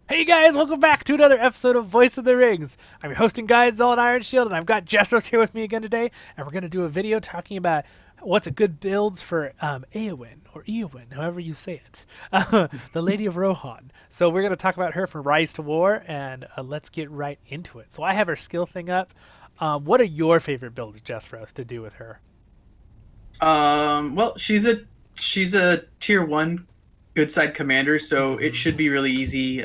Hey guys, welcome back to another episode of Voice of the Rings. I'm your hosting guide, Zealot Iron Shield, and I've got Jethros here with me again today, and we're going to do a video talking about what's a good builds for Eowyn, or Eowyn, however you say it, the Lady of Rohan. So we're going to talk about her from RiseToWar, and let's get right into it. So I have her skill thing up. What are your favorite builds, Jethros, to do with her? Well, she's a tier one good side commander, so it should be really easy.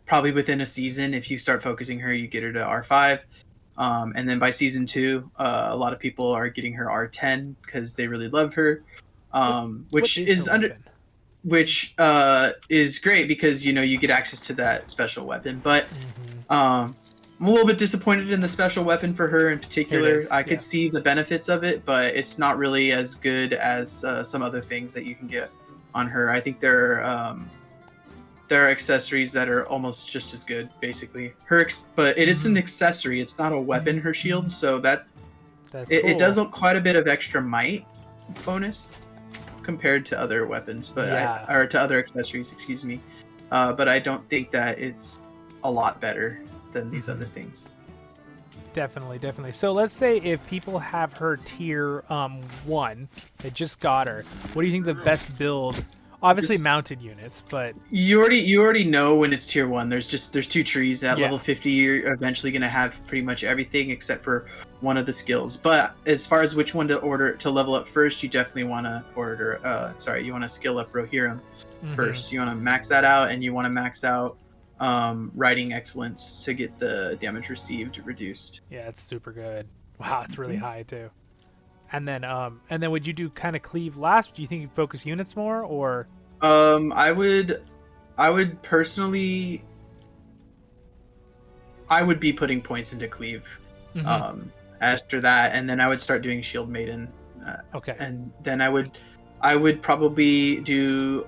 Probably within a season, if you start focusing her, you get her to R5. And then by season two, a lot of people are getting her R10 because they really love her. What what Which is her is under weapon? which is great because you get access to that special weapon. But Mm-hmm. I'm a little bit disappointed in the special weapon for her in Here it particular. is. I could Yeah. see the benefits of it, but it's not really as good as some other things that you can get on her. I think there are accessories that are almost just as good, basically. But it is an Mm-hmm. accessory. It's not a weapon. Her shield, so that That's it does cool. quite a bit of extra might bonus compared to other weapons, Yeah. or to other accessories, excuse me. But I don't think that it's a lot better than these Mm-hmm. other things. Definitely, definitely. So let's say if people have her tier 1, they just got her. What do you think the best build? Obviously Just mounted units, but you already know when it's tier one. There's two trees at yeah. level 50. You're eventually gonna have pretty much everything except for one of the skills. But as far as which one to order to level up first, you definitely want to order. You want to skill up Rohirrim Mm-hmm. first. You want to max that out, and you want to max out writing excellence to get the damage received reduced. Yeah, it's super good. Wow, it's really Mhm. high too. And then would you do kind of cleave last? Do you think you focus units more or I would personally, I would be putting points into cleave mm-hmm. um, Just after that, and then I would start doing Shield Maiden, okay. and then I would probably do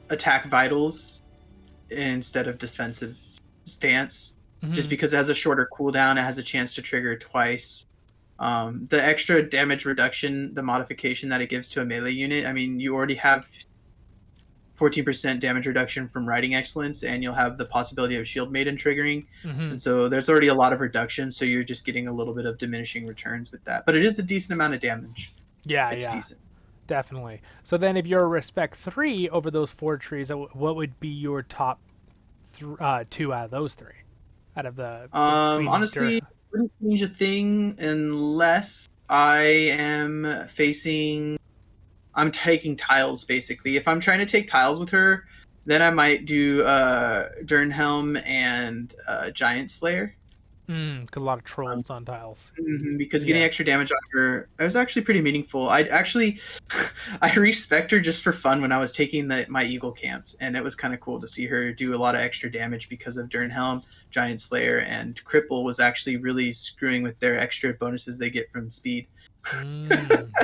attack vitals instead of defensive stance, just Mm-hmm. because it has a shorter cooldown. It has a chance to trigger twice. The extra damage reduction, the modification that it gives to a melee unit. I mean, you already have 14% damage reduction from Riding Excellence, and you'll have the possibility of Shield Maiden triggering. Mm-hmm. And so there's already a lot of reduction, so you're just getting a little bit of diminishing returns with that. But it is a decent amount of damage. Yeah, It's yeah. decent. Definitely. So then if you're a respect 3 over those 4 trees, what would be your top 2 out of those 3? Out of the between Honestly, wouldn't change a thing unless I am facing. I'm taking tiles basically. If I'm trying to take tiles with her, then I might do Durnhelm and Giant Slayer. a lot of trolls on tiles. Because getting Yeah. extra damage on her was actually pretty meaningful. I actually I respect her just for fun when I was taking my Eagle camps, and it was kind of cool to see her do a lot of extra damage because of Durnhelm, Giant Slayer, and Cripple was actually really screwing with their extra bonuses they get from speed.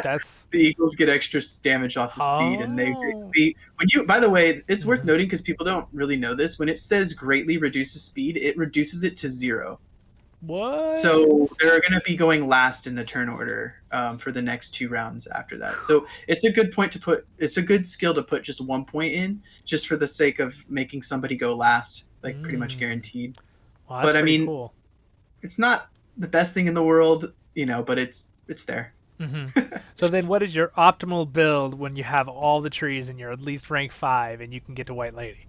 That's The Eagles get extra damage off of speed, and they oh. basically when you. By the way, it's worth Mhm. noting because people don't really know this. When it says greatly reduces speed, it reduces it to 0. So What? they're going to be going last in the turn order for the next 2 rounds after that. So it's a good point to put. It's a good skill to put just 1 point in, just for the sake of making somebody go last, like pretty much Mm. guaranteed. Well, that's But I pretty mean, cool. it's not the best thing in the world, but it's there. hmm So then, what is your optimal build when you have all the trees and you're at least rank 5 and you can get to White Lady?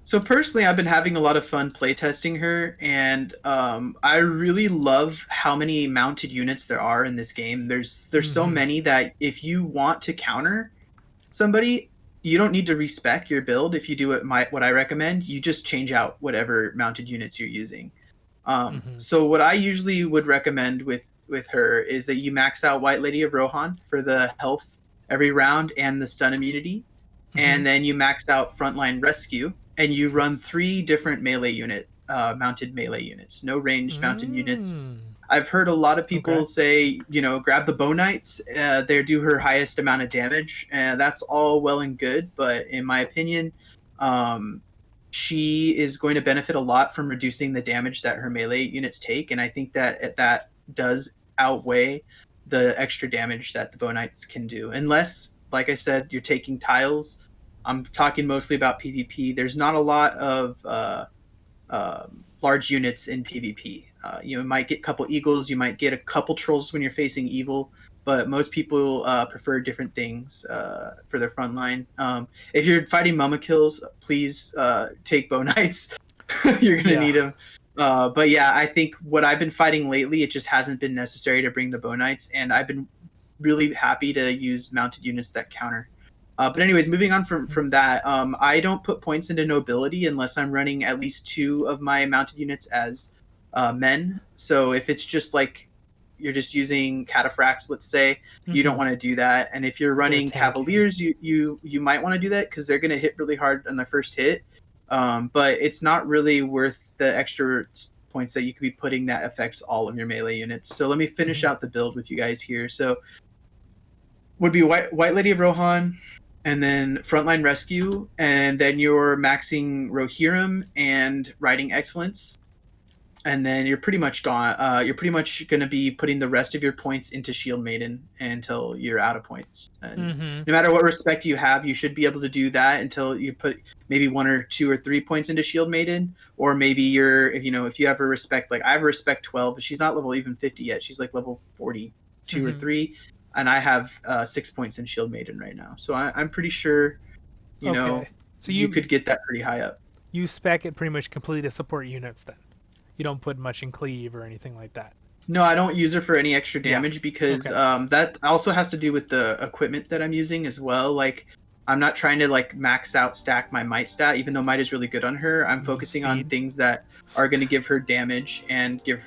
So personally, I've been having a lot of fun playtesting her, and I really love how many mounted units there are in this game. There's so hmm many that if you want to counter somebody, you don't need to respec your build. If you do what I recommend, you just change out whatever mounted units you're using. hmm So what I usually would recommend with her is that you max out White Lady of Rohan for the health every round and the stun immunity, hmm and then you max out Frontline Rescue, and you run 3 different melee mounted melee units, no ranged mounted units. Mm. I've heard a lot of Okay. people say, grab the Bow Knights. They do her highest amount of damage, and that's all well and good. But in my opinion, um, she is going to benefit a lot from reducing the damage that her melee units take, and I think that does outweigh the extra damage that the Bow Knights can do. Unless, like I said, you're taking tiles. I'm talking mostly about PvP. There's not a lot of large units in PvP. You might get a couple eagles, you might get a couple trolls when you're facing evil, but most people prefer different things for their front line. If you're fighting Mama Kills, please take Bow Knights. You're gonna Yeah. need them. But yeah, I think what I've been fighting lately, it just hasn't been necessary to bring the Bow Knights, and I've been really happy to use mounted units that counter. But anyways, moving on from that, I don't put points into nobility unless I'm running at least 2 of my mounted units as men. So if it's just like you're just using cataphracts, let's say, you don't want to do that. And if you're running cavaliers, you might want to do that because they're going to hit really hard on the first hit. But it's not really worth the extra points that you could be putting that affects all of your melee units. So let me finish out the build with you guys here. So would be White Lady of Rohan, and then Frontline Rescue, and then you're maxing Rohirrim and Riding Excellence, and then you're pretty much gone. You're pretty much going to be putting the rest of your points into Shield Maiden until you're out of points. And no matter what respect you have, you should be able to do that until you put maybe 1 or 2 or 3 points into Shield Maiden, or maybe if you have a respect, like I have a respect 12, but she's not level even 50 yet. She's like level 42 or 3. And I have 6 points in Shield Maiden right now. So I'm pretty sure, so you could get that pretty high up. You spec it pretty much completely to support units then. You don't put much in cleave or anything like that. No, I don't use her for any extra damage because that also has to do with the equipment that I'm using as well. Like, I'm not trying to like max out stack my might stat, even though might is really good on her. I'm focusing on things that are going to give her damage and give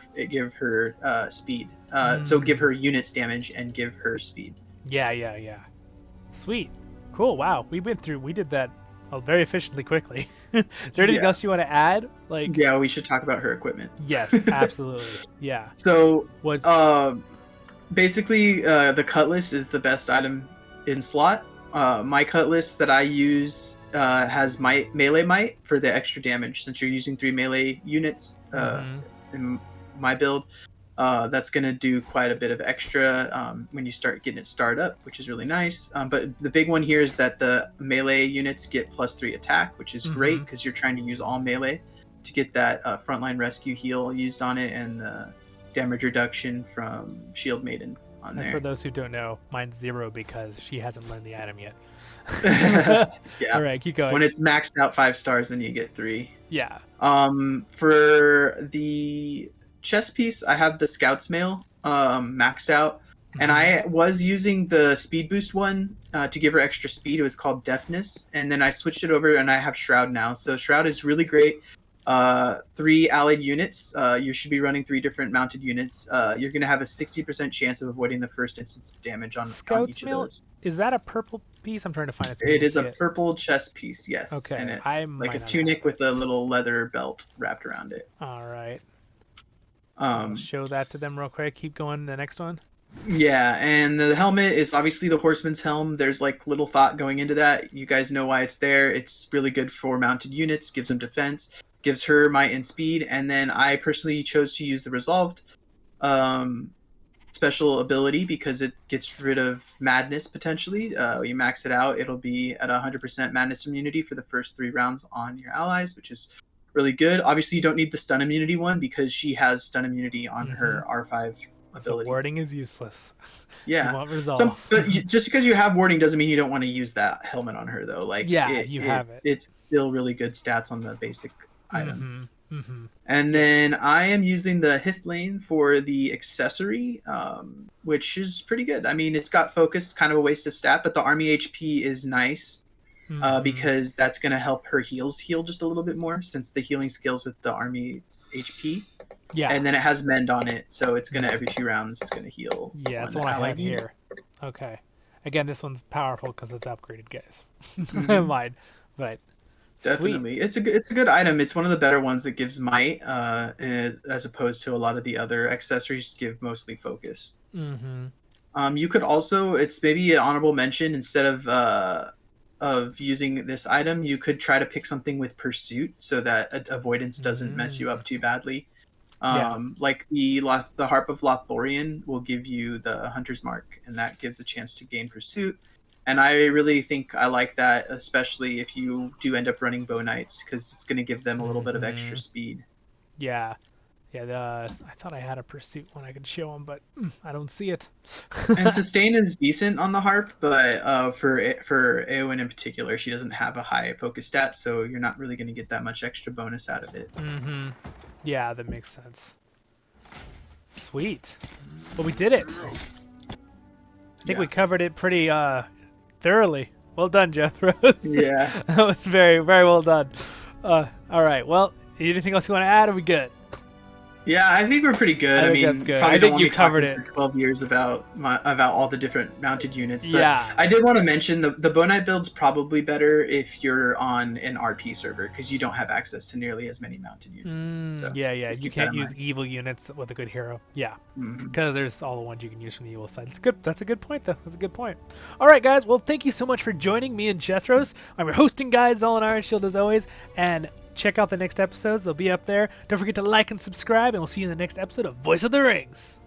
her speed. So give her units damage and give her speed. Yeah. Sweet. Cool. Wow. We did that very efficiently quickly. Is there anything else you want to add? Yeah, we should talk about her equipment. Yes, absolutely. Yeah. So basically the cutlass is the best item in slot. My cutlass that I use has melee might for the extra damage, since you're using 3 melee units in my build. That's going to do quite a bit of extra when you start getting it started up, which is really nice. But the big one here is that the melee units get +3 attack, which is great because you're trying to use all melee to get that frontline rescue heal used on it, and the damage reduction from Shield Maiden on there. For those who don't know, mine's 0 because she hasn't learned the item yet. Yeah. All right, keep going. When it's maxed out 5 stars, then you get 3. Yeah. For the chest piece, I have the Scout's Mail maxed out, and I was using the speed boost one to give her extra speed. It was called Deafness, and then I switched it over, and I have Shroud now. So Shroud is really great. 3 allied units. You should be running 3 different mounted units. You're going to have a 60% chance of avoiding the first instance of damage on each of those. Is that a purple piece? I'm trying to find it. It is a purple chest piece, yes. Okay. And it's like a tunic with a little leather belt wrapped around it. All right. I'll show that to them real quick. Keep going. The next one. Yeah, and the helmet is obviously the Horseman's Helm. There's like little thought going into that. You guys know why it's there. It's really good for mounted units, gives them defense, gives her might and speed, and then I personally chose to use the Resolved special ability because it gets rid of madness potentially. You max it out, it'll be at 100% madness immunity for the first 3 rounds on your allies, which is really good. Obviously, you don't need the stun immunity one because she has stun immunity on her R5 ability. So warding is useless. Yeah. You want Resolve. But just because you have warding doesn't mean you don't want to use that helmet on her, though. Like, you have it. It's still really good stats on the basic item. And then I am using the Hith Lane for the accessory, which is pretty good. I mean, it's got focus, kind of a wasted stat, but the army HP is nice because that's going to help her heals heal just a little bit more, since the healing scales with the army's HP. Yeah. And then it has Mend on it, so it's going to, every 2 rounds, it's going to heal. Yeah, that's what I have here. Okay. Again, this one's powerful because it's upgraded, guys. Mine, but... Definitely. Sweet. It's a good item. It's one of the better ones that gives might, as opposed to a lot of the other accessories give mostly focus. You could also, it's maybe an honorable mention, instead of using this item, you could try to pick something with Pursuit so that avoidance doesn't mess you up too badly. Like the Harp of Lothlorien will give you the Hunter's Mark, and that gives a chance to gain Pursuit. And I really think I like that, especially if you do end up running bow knights, because it's going to give them a little bit of extra speed. Yeah. Yeah, I thought I had a pursuit one I could show him, but I don't see it. And sustain is decent on the harp, but for Eowyn in particular, she doesn't have a high focus stat, so you're not really going to get that much extra bonus out of it. Yeah, that makes sense. Sweet. Well, we did it. I think we covered it pretty thoroughly. Well done, Jethro. Yeah. That was very, very well done. All right. Well, anything else you want to add? Are we good? Yeah, I think we're pretty good. I think that's good. Probably I think you covered it. For 12 years about all the different mounted units. But yeah. I did want to mention the bow knight build's probably better if you're on an RP server because you don't have access to nearly as many mounted units. So yeah. You can't use evil units with a good hero. Yeah, because there's all the ones you can use from the evil side. It's good. That's a good point, though. That's a good point. All right, guys. Well, thank you so much for joining me and Jethros. I'm your hosting guy, Zolan Iron Shield, as always, and check out the next episodes. They'll be up there. Don't forget to like and subscribe, and we'll see you in the next episode of Voice of the Rings.